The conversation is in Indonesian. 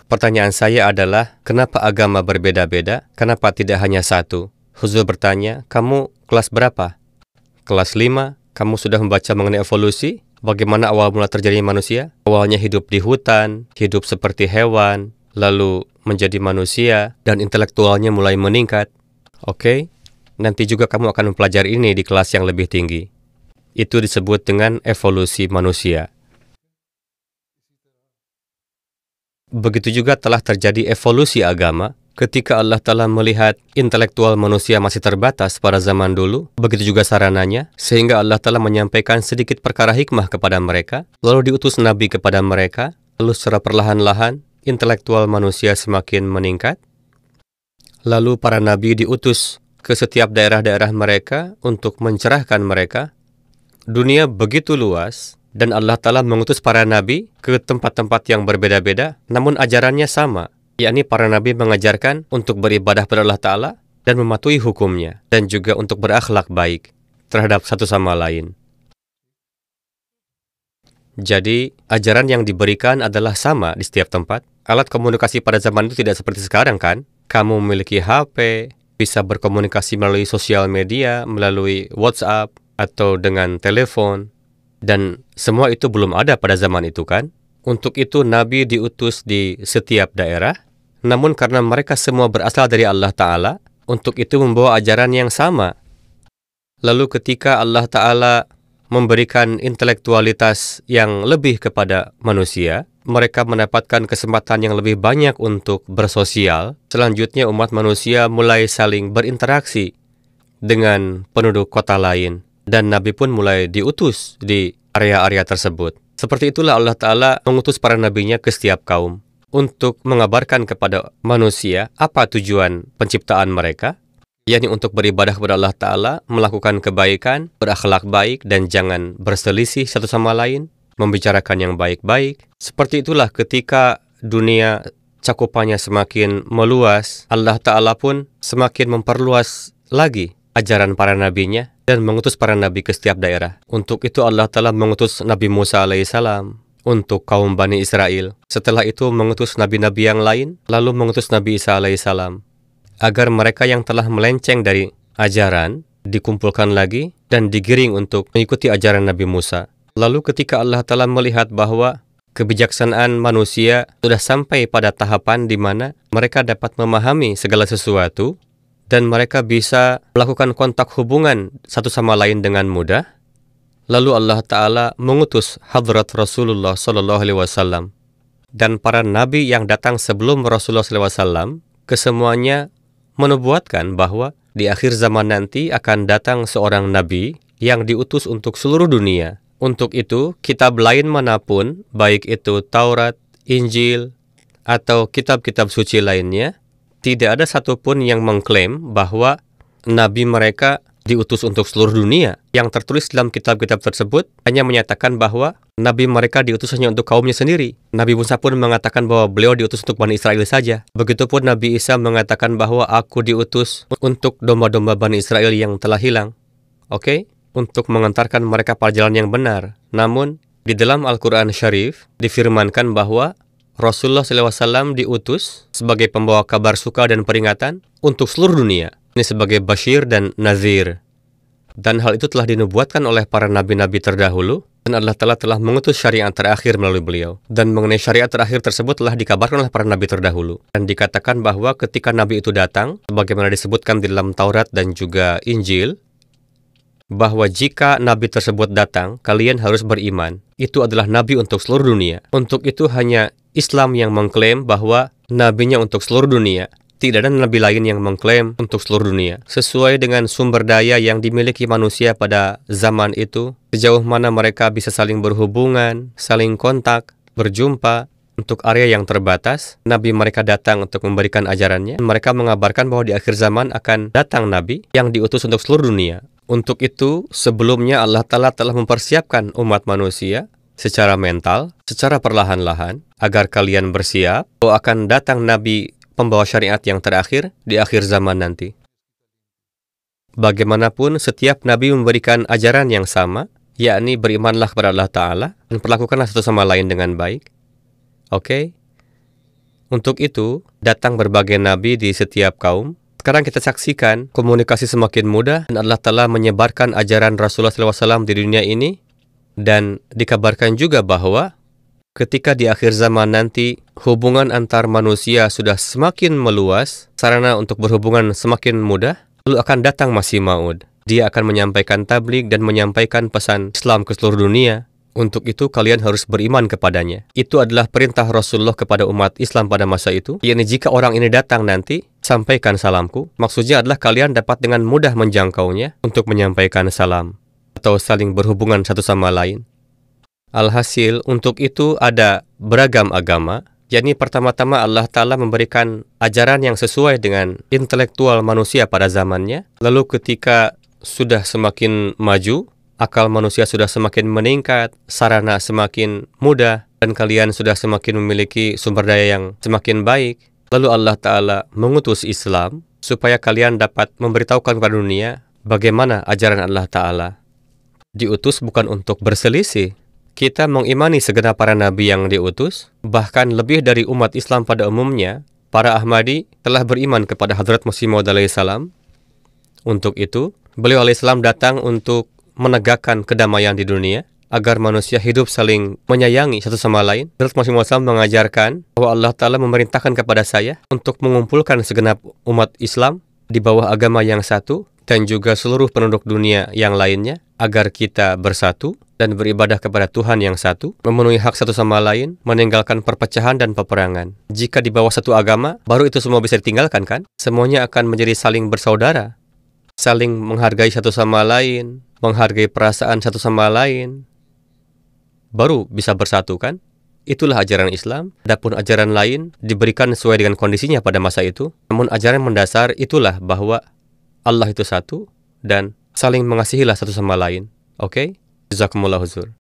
Pertanyaan saya adalah, kenapa agama berbeda-beda? Kenapa tidak hanya satu? Huzur bertanya, kamu kelas berapa? Kelas 5, kamu sudah membaca mengenai evolusi? Bagaimana awal mula terjadinya manusia? Awalnya hidup di hutan, hidup seperti hewan, lalu menjadi manusia, dan intelektualnya mulai meningkat. Oke? Nanti juga kamu akan mempelajari ini di kelas yang lebih tinggi. Itu disebut dengan evolusi manusia. Begitu juga telah terjadi evolusi agama. Ketika Allah Ta'ala melihat intelektual manusia masih terbatas pada zaman dulu, begitu juga sarananya, sehingga Allah Ta'ala menyampaikan sedikit perkara hikmah kepada mereka, lalu diutus Nabi kepada mereka, lalu secara perlahan-lahan, intelektual manusia semakin meningkat, lalu para Nabi diutus ke setiap daerah-daerah mereka untuk mencerahkan mereka. Dunia begitu luas, dan Allah Ta'ala mengutus para nabi ke tempat-tempat yang berbeda-beda, namun ajarannya sama, yakni para nabi mengajarkan untuk beribadah pada Allah Ta'ala dan mematuhi hukumnya, dan juga untuk berakhlak baik terhadap satu sama lain. Jadi, ajaran yang diberikan adalah sama di setiap tempat. Alat komunikasi pada zaman itu tidak seperti sekarang kan? Kamu memiliki HP, bisa berkomunikasi melalui sosial media, melalui WhatsApp, atau dengan telepon. Dan semua itu belum ada pada zaman itu kan? Untuk itu Nabi diutus di setiap daerah. Namun karena mereka semua berasal dari Allah Ta'ala, untuk itu membawa ajaran yang sama. Lalu ketika Allah Ta'ala memberikan intelektualitas yang lebih kepada manusia, mereka mendapatkan kesempatan yang lebih banyak untuk bersosial. Selanjutnya umat manusia mulai saling berinteraksi dengan penduduk kota lain. Dan Nabi pun mulai diutus di area-area tersebut. Seperti itulah Allah Ta'ala mengutus para nabinya ke setiap kaum untuk mengabarkan kepada manusia apa tujuan penciptaan mereka, yakni untuk beribadah kepada Allah Ta'ala, melakukan kebaikan, berakhlak baik, dan jangan berselisih satu sama lain, membicarakan yang baik-baik. Seperti itulah ketika dunia cakupannya semakin meluas, Allah Ta'ala pun semakin memperluas lagi ajaran para nabinya, dan mengutus para nabi ke setiap daerah. Untuk itu Allah Ta'ala mengutus Nabi Musa alaihissalam untuk kaum Bani Israel. Setelah itu mengutus nabi-nabi yang lain, lalu mengutus Nabi Isa alaihissalam, agar mereka yang telah melenceng dari ajaran dikumpulkan lagi dan digiring untuk mengikuti ajaran Nabi Musa. Lalu ketika Allah Ta'ala melihat bahwa kebijaksanaan manusia sudah sampai pada tahapan di mana mereka dapat memahami segala sesuatu, dan mereka bisa melakukan kontak hubungan satu sama lain dengan mudah, lalu Allah Ta'ala mengutus Hadrat Rasulullah SAW dan para nabi yang datang sebelum Rasulullah SAW, kesemuanya menubuatkan bahwa di akhir zaman nanti akan datang seorang nabi yang diutus untuk seluruh dunia. Untuk itu, kitab lain manapun, baik itu Taurat, Injil, atau kitab-kitab suci lainnya, tidak ada satupun yang mengklaim bahwa nabi mereka diutus untuk seluruh dunia. Yang tertulis dalam kitab-kitab tersebut hanya menyatakan bahwa nabi mereka diutus hanya untuk kaumnya sendiri. Nabi Musa pun mengatakan bahwa beliau diutus untuk Bani Israel saja. Begitupun Nabi Isa mengatakan bahwa aku diutus untuk domba-domba Bani Israel yang telah hilang. Oke? Untuk mengantarkan mereka pada jalan yang benar. Namun, di dalam Al-Quran Syarif difirmankan bahwa Rasulullah SAW diutus sebagai pembawa kabar suka dan peringatan untuk seluruh dunia. Ini sebagai Bashir dan Nazir. Dan hal itu telah dinubuatkan oleh para nabi-nabi terdahulu, dan Allah Ta'ala telah mengutus syariat terakhir melalui beliau. Dan mengenai syariat terakhir tersebut telah dikabarkan oleh para nabi terdahulu. Dan dikatakan bahwa ketika nabi itu datang, sebagaimana disebutkan di dalam Taurat dan juga Injil, bahwa jika nabi tersebut datang, kalian harus beriman. Itu adalah nabi untuk seluruh dunia. Untuk itu hanya Islam yang mengklaim bahwa nabinya untuk seluruh dunia. Tidak ada nabi lain yang mengklaim untuk seluruh dunia. Sesuai dengan sumber daya yang dimiliki manusia pada zaman itu, sejauh mana mereka bisa saling berhubungan, saling kontak, berjumpa, untuk area yang terbatas, nabi mereka datang untuk memberikan ajarannya. Mereka mengabarkan bahwa di akhir zaman akan datang nabi yang diutus untuk seluruh dunia. Untuk itu, sebelumnya Allah Ta'ala telah mempersiapkan umat manusia secara mental, secara perlahan-lahan, agar kalian bersiap bahwa akan datang nabi pembawa syariat yang terakhir di akhir zaman nanti. Bagaimanapun, setiap nabi memberikan ajaran yang sama, yakni berimanlah kepada Allah Ta'ala dan perlakukanlah satu sama lain dengan baik. Oke? Untuk itu, datang berbagai nabi di setiap kaum. Sekarang kita saksikan komunikasi semakin mudah dan Allah telah menyebarkan ajaran Rasulullah SAW di dunia ini. Dan dikabarkan juga bahwa ketika di akhir zaman nanti hubungan antar manusia sudah semakin meluas, sarana untuk berhubungan semakin mudah, lalu akan datang Masih Maud. Dia akan menyampaikan tabligh dan menyampaikan pesan Islam ke seluruh dunia. Untuk itu kalian harus beriman kepadanya. Itu adalah perintah Rasulullah kepada umat Islam pada masa itu. Yakni jika orang ini datang nanti, sampaikan salamku. Maksudnya adalah kalian dapat dengan mudah menjangkaunya untuk menyampaikan salam atau saling berhubungan satu sama lain. Alhasil, untuk itu ada beragam agama. Yakni pertama-tama Allah Ta'ala memberikan ajaran yang sesuai dengan intelektual manusia pada zamannya. Lalu ketika sudah semakin maju, akal manusia sudah semakin meningkat, sarana semakin mudah, dan kalian sudah semakin memiliki sumber daya yang semakin baik. Lalu Allah Ta'ala mengutus Islam supaya kalian dapat memberitahukan kepada dunia bagaimana ajaran Allah Ta'ala. Diutus bukan untuk berselisih. Kita mengimani segenap para nabi yang diutus, bahkan lebih dari umat Islam pada umumnya, para Ahmadi telah beriman kepada Hadrat Masih Maud alaihissalam. Untuk itu, beliau alaihissalam datang untuk menegakkan kedamaian di dunia, agar manusia hidup saling menyayangi satu sama lain. Hadrat Masih Maud mengajarkan bahwa Allah Ta'ala memerintahkan kepada saya untuk mengumpulkan segenap umat Islam di bawah agama yang satu, dan juga seluruh penduduk dunia yang lainnya, agar kita bersatu dan beribadah kepada Tuhan yang satu, memenuhi hak satu sama lain, meninggalkan perpecahan dan peperangan. Jika di bawah satu agama, baru itu semua bisa ditinggalkan kan? Semuanya akan menjadi saling bersaudara, saling menghargai satu sama lain, menghargai perasaan satu sama lain, baru bisa bersatu kan? Itulah ajaran Islam. Adapun ajaran lain diberikan sesuai dengan kondisinya pada masa itu. Namun ajaran mendasar itulah bahwa Allah itu satu dan saling mengasihilah satu sama lain. Oke? Jazakumullah huzur.